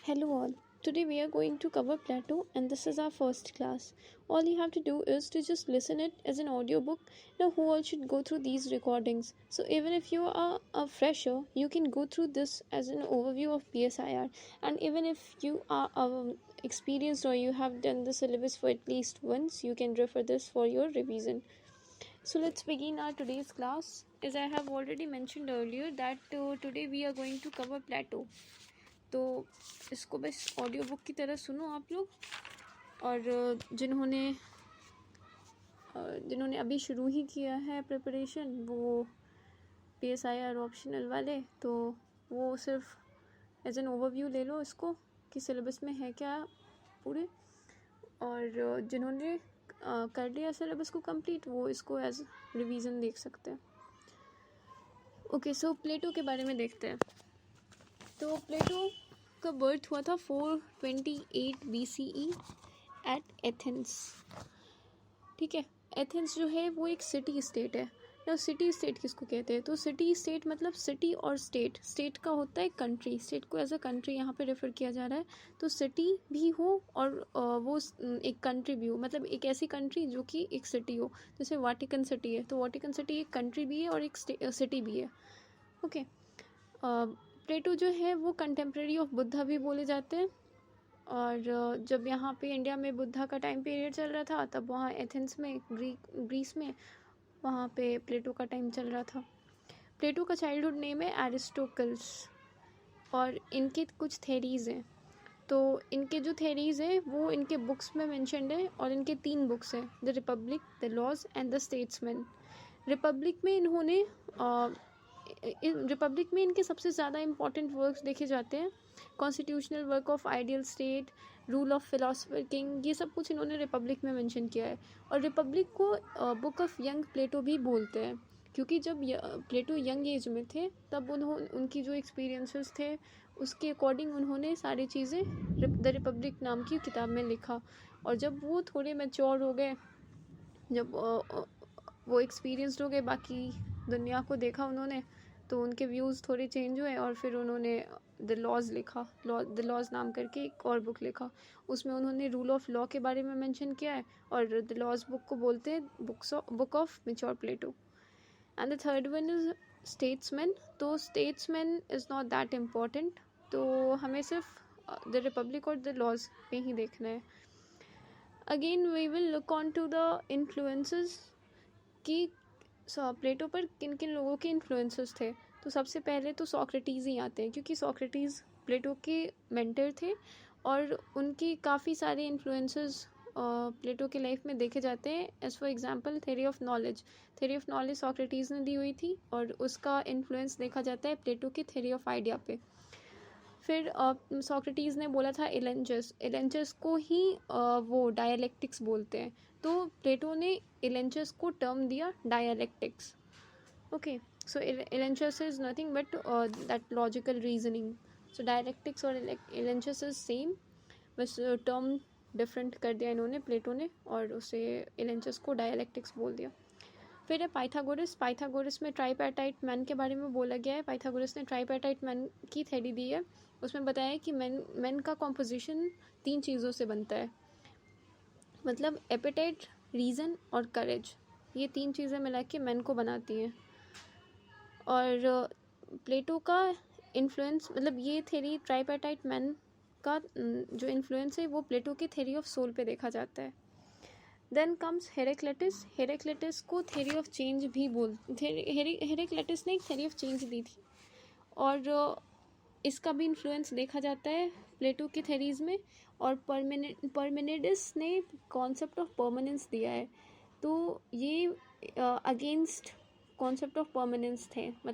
Hello all. Today we are going to cover Plato and this is our first class. All you have to do is to just listen it as an audiobook. Now who all should go through these recordings. So even if you are a fresher, you can go through this as an overview of PSIR. And even if you are experienced or you have done the syllabus for at least once, you can refer this for your revision. So let's begin our today's class. As I have already mentioned earlier that today we are going to cover Plato. तो इसको बस audio book की तरह सुनो आप लोग, और जिन्होंने अभी शुरू ही किया है प्रिपरेशन, वो PSIR ऑप्शनल वाले, तो वो सिर्फ एज एन ओवरव्यू ले लो इसको कि सिलेबस में है क्या पूरे, और जिन्होंने कर लिया सिलेबस को कंप्लीट वो इसको एज रिवीजन देख सकते हैं. ओके, सो प्लेटो के बारे में देखते हैं. तो प्लेटो का बर्थ हुआ था 428 BCE एट एथेंस. ठीक है, एथेंस जो है वो एक सिटी स्टेट है. ना सिटी स्टेट किसको कहते हैं? तो सिटी स्टेट मतलब सिटी और स्टेट. स्टेट का होता है कंट्री, स्टेट को एज अ कंट्री यहाँ पे रेफर किया जा रहा है. तो सिटी भी हो और वो एक कंट्री भी हो, मतलब एक ऐसी कंट्री जो कि एक सिटी हो. जैसे वाटिकन सिटी है, तो वाटिकन सिटी एक कंट्री भी है और एक सिटी भी है. ओके, प्लेटो जो है वो कंटेम्प्रेरी ऑफ बुद्धा भी बोले जाते हैं. और जब यहाँ पे इंडिया में बुद्धा का टाइम पीरियड चल रहा था, तब वहाँ एथेंस में ग्रीस में वहाँ पे प्लेटो का टाइम चल रहा था. प्लेटो का चाइल्डहुड नेम है एरिस्टोटल्स, और इनके कुछ थेरीज़ हैं. तो इनके जो थेरीज़ हैं वो इनके बुक्स में मेंशन्ड है, और इनके 3 बुक्स हैं, the Republic, the Laws and the Statesman. Republic में इनके सबसे ज़्यादा इम्पॉर्टेंट वर्क्स देखे जाते हैं. Constitutional work of ideal state, rule of philosopher king, ये सब कुछ इन्होंने रिपब्लिक में मेंशन किया है. और रिपब्लिक को बुक ऑफ यंग प्लेटो भी बोलते हैं, क्योंकि जब प्लेटो यंग एज में थे तब उनकी जो एक्सपीरियंसेस थे उसके अकॉर्डिंग उन्होंने सारी चीज़ें द रिपब्लिक नाम की किताब में लिखा. और जब वो थोड़े मैच्योर हो गए, जब वो एक्सपीरियंसड हो गए, बाकी दुनिया को देखा उन्होंने, तो उनके व्यूज़ थोड़े चेंज हुए और फिर उन्होंने द लॉज लिखा. द लॉज नाम करके एक और बुक लिखा. उसमें उन्होंने रूल ऑफ लॉ के बारे में मेंशन किया है, और द लॉज बुक को बोलते हैं book of mature Plato. And the third one is Statesman. तो Statesman is not that important, तो हमें सिर्फ द रिपब्लिक और द लॉज पे ही देखना है. Again we will look on to the influences कि प्लेटो पर किन किन लोगों के इन्फ्लुएंसेस थे. तो सबसे पहले तो सोक्रेटिस ही आते हैं, क्योंकि सोक्रेटिस प्लेटो के मेंटर थे, और उनकी काफ़ी सारे इन्फ्लुएंसेस प्लेटो के लाइफ में देखे जाते हैं. As for example theory of knowledge Socrates ने दी हुई थी, और उसका इन्फ्लुएंस देखा जाता है प्लेटो की थ्योरी ऑफ आइडिया पे. फिर सोक्रेटिस ने बोला था एलेंचस को ही वो डायलेक्टिक्स बोलते हैं. तो प्लेटो ने एलेंचस को टर्म दिया dialectics. Okay, so elenchus is nothing but that logical reasoning. So dialectics और एलेंचस इज सेम, बस टर्म डिफरेंट कर दिया इन्होंने, प्लेटो ने, और उसे एलेंचस को डायलेक्टिक्स बोल दिया. फिर है पाइथागोरस में ट्राइपैटाइट मैन के बारे में बोला गया है. पाइथागोरस ने ट्राइपैटाइट मैन की थ्योरी दी है. उसमें बताया है कि मैन का कॉम्पोजिशन 3 चीज़ों से बनता है, मतलब एपेटाइट, रीज़न और करेज. ये 3 चीज़ें मिला के मैन को बनाती हैं. और प्लेटो का इन्फ्लुएंस, मतलब ये थ्योरी ट्राइपैटाइट मैन का जो इन्फ्लुएंस है वो प्लेटो की थ्योरी ऑफ सोल पे देखा जाता है. देन कम्स हेरेक्लेटस को थ्योरी ऑफ चेंज भी हेरेक्लेटस ने एक थ्योरी ऑफ चेंज दी थी, और इसका भी इन्फ्लुएंस देखा जाता है प्लेटो की थ्योरीज में. और परमेनिडिस ने कॉन्सेप्ट ऑफ परमानेंस दिया है. तो ये अगेंस्ट कॉन्सेप्ट ऑफ परमानेंस थे, मतलब